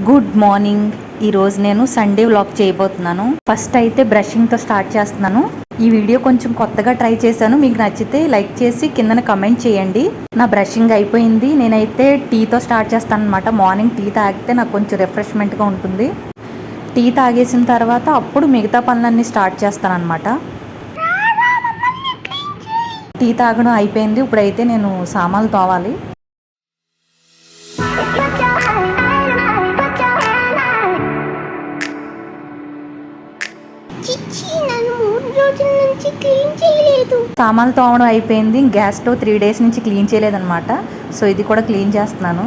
Good morning. ఈరోజు నేను Sunday vlog చేయబోతున్నాను. ఫస్ట్ అయితే బ్రషింగ్తో స్టార్ట్ చేస్తున్నాను. ఈ వీడియో కొంచెం కొత్తగా ట్రై చేశాను. మీకు నచ్చితే లైక్ చేసి కిందన కమెంట్ చేయండి. నా బ్రషింగ్ అయిపోయింది. నేనైతే టీతో స్టార్ట్ చేస్తాను అనమాట. మార్నింగ్ టీ తాగితే నాకు కొంచెం రిఫ్రెష్మెంట్గా ఉంటుంది. టీ తాగేసిన తర్వాత అప్పుడు మిగతా పనులన్నీ స్టార్ట్ చేస్తాను అనమాట. టీ తాగడం అయిపోయింది. ఇప్పుడైతే నేను సామాన్లు తోవాలి. సామాన్లు తోమడం అయిపోయింది. గ్యాస్ స్టవ్ 3 days నుంచి క్లీన్ చేయలేదన్నమాట. సో ఇది కూడా క్లీన్ చేస్తున్నాను.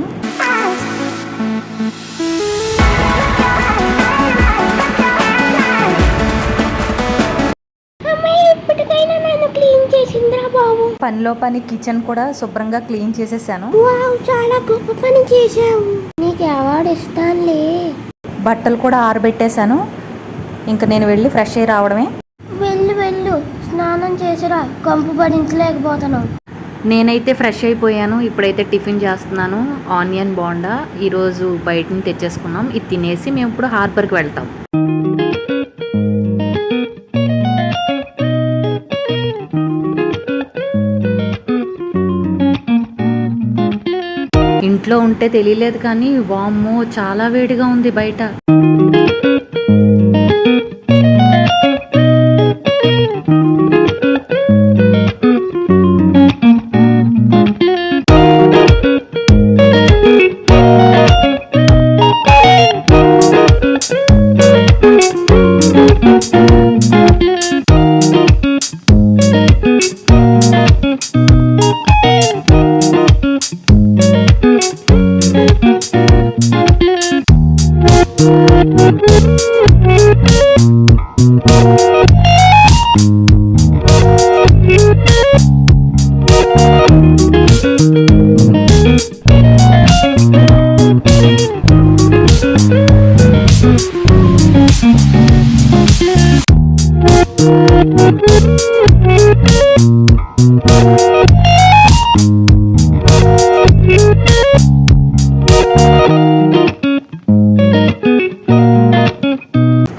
పనిలో పని కిచెన్ కూడా శుభ్రంగా క్లీన్ చేసేసాను. చాలా గొప్ప పని చేసావు. నీకు అవార్డు ఇస్తానులే. బట్టలు కూడా ఆరబెట్టేశాను. ఇంకా నేను వెళ్ళి ఫ్రెష్ అయ్యి రావడమే. వెళ్ళు స్నానం చేసిరా, కంపు పడించలేకపోతాను. నేనైతే ఫ్రెష్ అయిపోయాను. ఇప్పుడైతే టిఫిన్ చేస్తున్నాను. ఆనియన్ బోండా ఈరోజు బయట నుంచి తెచ్చేసుకున్నాం. ఇది తినేసి మేము ఇప్పుడు హార్బర్కి వెళ్తాం. ఇంట్లో ఉంటే తెలియలేదు కానీ వామ్మో చాలా వేడిగా ఉంది బయట.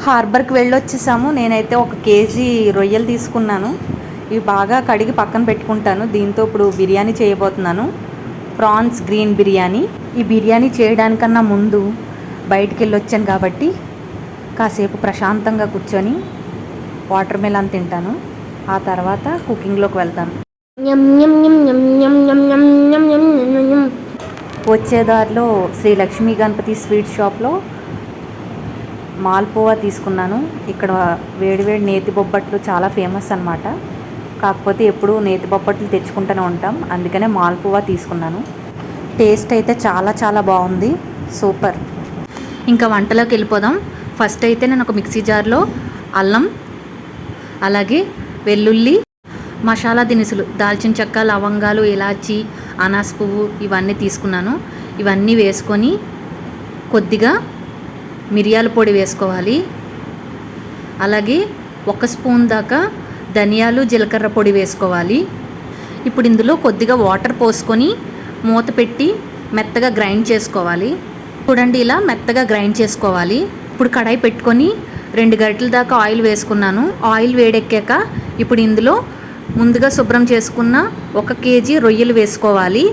హార్బర్కి వెళ్ళొచ్చేసాము. నేనైతే 1 kg రొయ్యలు తీసుకున్నాను. ఇవి బాగా కడిగి పక్కన పెట్టుకుంటాను. దీంతో ఇప్పుడు బిర్యానీ చేయబోతున్నాను. Prawns green biryani. ఈ బిర్యానీ చేయడానికన్నా ముందు బయటికి వెళ్ళొచ్చాను కాబట్టి కాసేపు ప్రశాంతంగా కూర్చొని వాటర్ మెలన్ తింటాను. ఆ తర్వాత కుకింగ్లోకి వెళ్తాను. వచ్చే దారిలో శ్రీ లక్ష్మీ గణపతి స్వీట్ షాప్లో మాల్పువా తీసుకున్నాను. ఇక్కడ వేడివేడి నేతి బొబ్బట్లు చాలా ఫేమస్ అన్నమాట. కాకపోతే ఎప్పుడు నేతి బొబ్బట్లు తెచ్చుకుంటూనే ఉంటాం. అందుకనే మాల్పువా తీసుకున్నాను. టేస్ట్ అయితే చాలా చాలా బాగుంది. సూపర్. ఇంకా వంటలోకి వెళ్ళిపోదాం. ఫస్ట్ అయితే నేను ఒక మిక్సీ జార్లో అల్లం, అలాగే వెల్లుల్లి, మసాలా దినుసులు, దాల్చిన చెక్క, లవంగాలు, ఇలాచి, అనాస్ పువ్వు ఇవన్నీ తీసుకున్నాను. ఇవన్నీ వేసుకొని కొద్దిగా మిరియాల పొడి వేసుకోవాలి. అలాగే 1 స్పూన్ దాకా ధనియాలు, జీలకర్ర పొడి వేసుకోవాలి. ఇప్పుడు ఇందులో కొద్దిగా వాటర్ పోసుకొని మూత పెట్టి మెత్తగా గ్రైండ్ చేసుకోవాలి. చూడండి, ఇలా మెత్తగా గ్రైండ్ చేసుకోవాలి. ఇప్పుడు కడాయి పెట్టుకొని 2 గరిటెల దాకా ఆయిల్ వేసుకున్నాను. ఆయిల్ వేడెక్కాక ఇప్పుడు ఇందులో ముందుగా శుభ్రం చేసుకున్న 1 kg రొయ్యలు వేసుకోవాలి.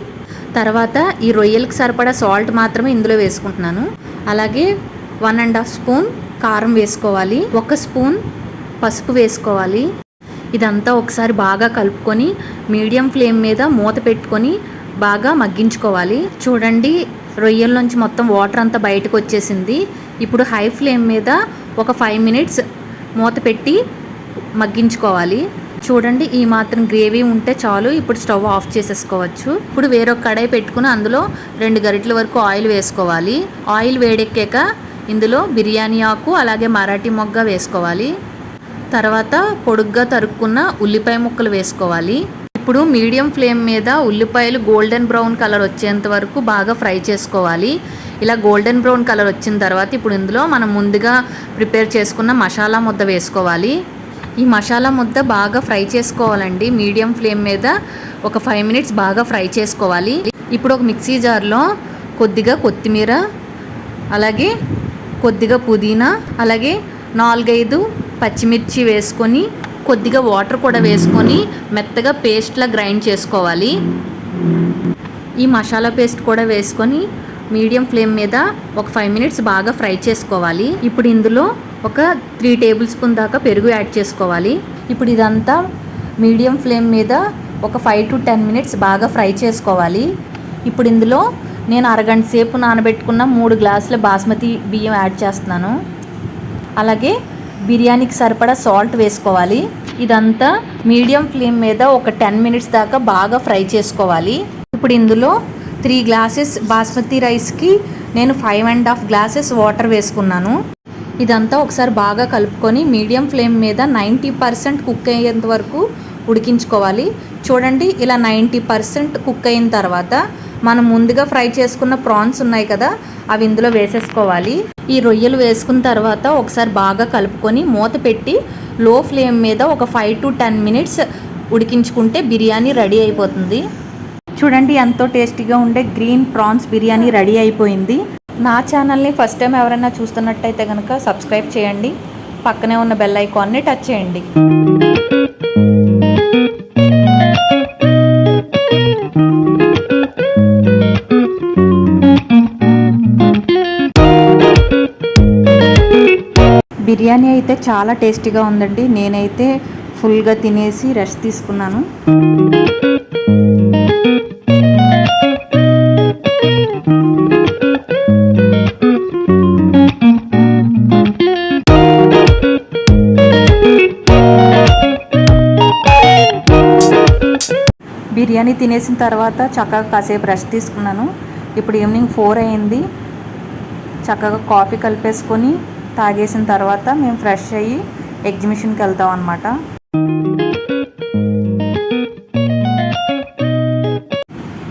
తర్వాత ఈ రొయ్యలకు సరిపడా సాల్ట్ మాత్రమే ఇందులో వేసుకుంటున్నాను. అలాగే 1.5 స్పూన్ కారం వేసుకోవాలి. 1 స్పూన్ పసుపు వేసుకోవాలి. ఇదంతా ఒకసారి బాగా కలుపుకొని మీడియం ఫ్లేమ్ మీద మూత పెట్టుకొని బాగా మగ్గించుకోవాలి. చూడండి, రొయ్యల నుంచి మొత్తం వాటర్ అంతా బయటకు వచ్చేసింది. ఇప్పుడు హై ఫ్లేమ్ మీద ఒక 5 minutes మూత పెట్టి మగ్గించుకోవాలి. చూడండి, ఈ మాత్రం గ్రేవీ ఉంటే చాలు. ఇప్పుడు స్టవ్ ఆఫ్ చేసేసుకోవచ్చు. ఇప్పుడు వేరొక కడాయి పెట్టుకుని అందులో 2 గరిటెల వరకు ఆయిల్ వేసుకోవాలి. ఆయిల్ వేడెక్కాక ఇందులో బిర్యానీ ఆకు, అలాగే మరాఠీ మొగ్గ వేసుకోవాలి. తర్వాత పొడుగ్గా తరుక్కున్న ఉల్లిపాయ ముక్కలు వేసుకోవాలి. ఇప్పుడు మీడియం ఫ్లేమ్ మీద ఉల్లిపాయలు గోల్డెన్ బ్రౌన్ కలర్ వచ్చేంత వరకు బాగా ఫ్రై చేసుకోవాలి. ఇలా గోల్డెన్ బ్రౌన్ కలర్ వచ్చిన తర్వాత ఇప్పుడు ఇందులో మనం ముందుగా ప్రిపేర్ చేసుకున్న మసాలా ముద్ద వేసుకోవాలి. ఈ మసాలా ముద్ద బాగా ఫ్రై చేసుకోవాలండి. మీడియం ఫ్లేమ్ మీద ఒక 5 minutes బాగా ఫ్రై చేసుకోవాలి. ఇప్పుడు ఒక మిక్సీ జార్లో కొద్దిగా కొత్తిమీర, అలాగే కొద్దిగా పుదీనా, అలాగే 4-5 పచ్చిమిర్చి వేసుకొని కొద్దిగా వాటర్ కూడా వేసుకొని మెత్తగా పేస్ట్లా గ్రైండ్ చేసుకోవాలి. ఈ మసాలా పేస్ట్ కూడా వేసుకొని మీడియం ఫ్లేమ్ మీద ఒక 5 మినిట్స్ బాగా ఫ్రై చేసుకోవాలి. ఇప్పుడు ఇందులో ఒక 3 టేబుల్ స్పూన్ దాకా పెరుగు యాడ్ చేసుకోవాలి. ఇప్పుడు ఇదంతా మీడియం ఫ్లేమ్ మీద ఒక 5 to 10 మినిట్స్ బాగా ఫ్రై చేసుకోవాలి. ఇప్పుడు ఇందులో నేను అరగంట సేపు నానబెట్టుకున్న 3 గ్లాసుల బాస్మతి బియ్యం యాడ్ చేస్తున్నాను. అలాగే బిర్యానీకి సరిపడా సాల్ట్ వేసుకోవాలి. ఇదంతా మీడియం ఫ్లేమ్ మీద ఒక 10 మినిట్స్ దాకా బాగా ఫ్రై చేసుకోవాలి. ఇప్పుడు ఇందులో 3 గ్లాసెస్ బాస్మతి రైస్కి నేను 5.5 గ్లాసెస్ వాటర్ వేసుకున్నాను. ఇదంతా ఒకసారి బాగా కలుపుకొని మీడియం ఫ్లేమ్ మీద 90% కుక్ అయ్యేంత వరకు ఉడికించుకోవాలి. చూడండి, ఇలా 90% కుక్ అయిన తర్వాత మనం ముందుగా ఫ్రై చేసుకున్న ప్రాన్స్ ఉన్నాయి కదా, అవి ఇందులో వేసేసుకోవాలి. ఈ రొయ్యలు వేసుకున్న తర్వాత ఒకసారి బాగా కలుపుకొని మూత పెట్టి లో ఫ్లేమ్ మీద ఒక 5 to 10 మినిట్స్ ఉడికించుకుంటే బిర్యానీ రెడీ అయిపోతుంది. చూడండి, ఎంతో టేస్టీగా ఉండే గ్రీన్ ప్రాన్స్ బిర్యానీ రెడీ అయిపోయింది. నా ఛానల్ని ఫస్ట్ టైం ఎవరైనా చూస్తున్నట్టయితే కనుక సబ్స్క్రైబ్ చేయండి. పక్కనే ఉన్న బెల్ ఐకాన్ని టచ్ చేయండి. బిర్యానీ అయితే చాలా టేస్టీగా ఉందండి. నేనైతే ఫుల్గా తినేసి రెస్ట్ తీసుకున్నాను. బిర్యానీ తినేసిన తర్వాత చక్కగా కాసేపు రెస్ట్ తీసుకున్నాను. ఇప్పుడు ఈవినింగ్ 4 అయింది. చక్కగా కాఫీ కలిపేసుకొని తాగేసిన తర్వాత మేము ఫ్రెష్ అయ్యి ఎగ్జిబిషన్కి వెళ్తాం అన్నమాట.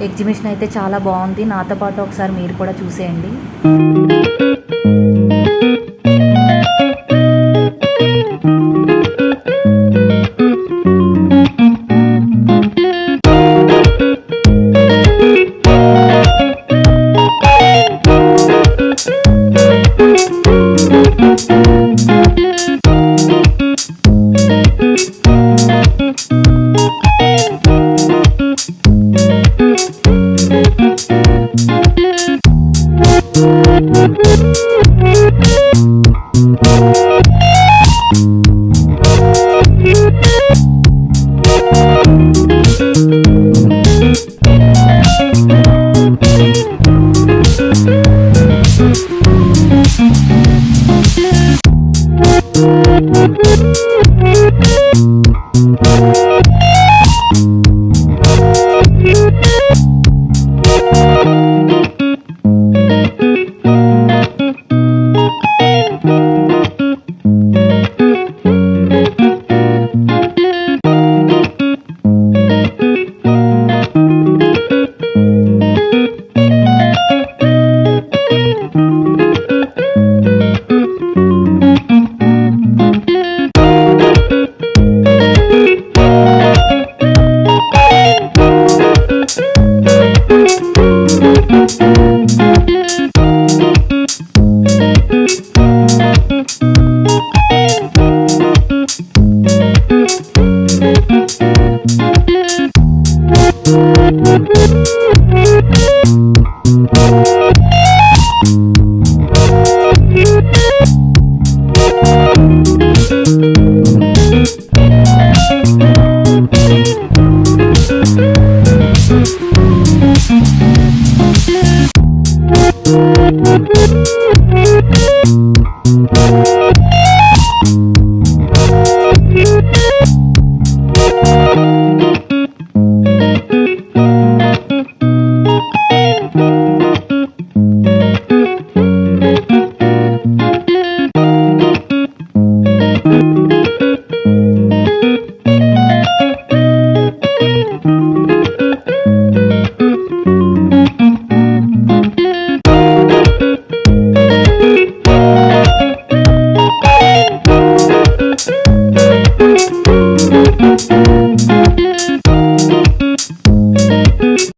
ఎగ్జిబిషన్ అయితే చాలా బాగుంది. నాతో పాటు ఒకసారి మీరు కూడా చూసేయండి. Thank you.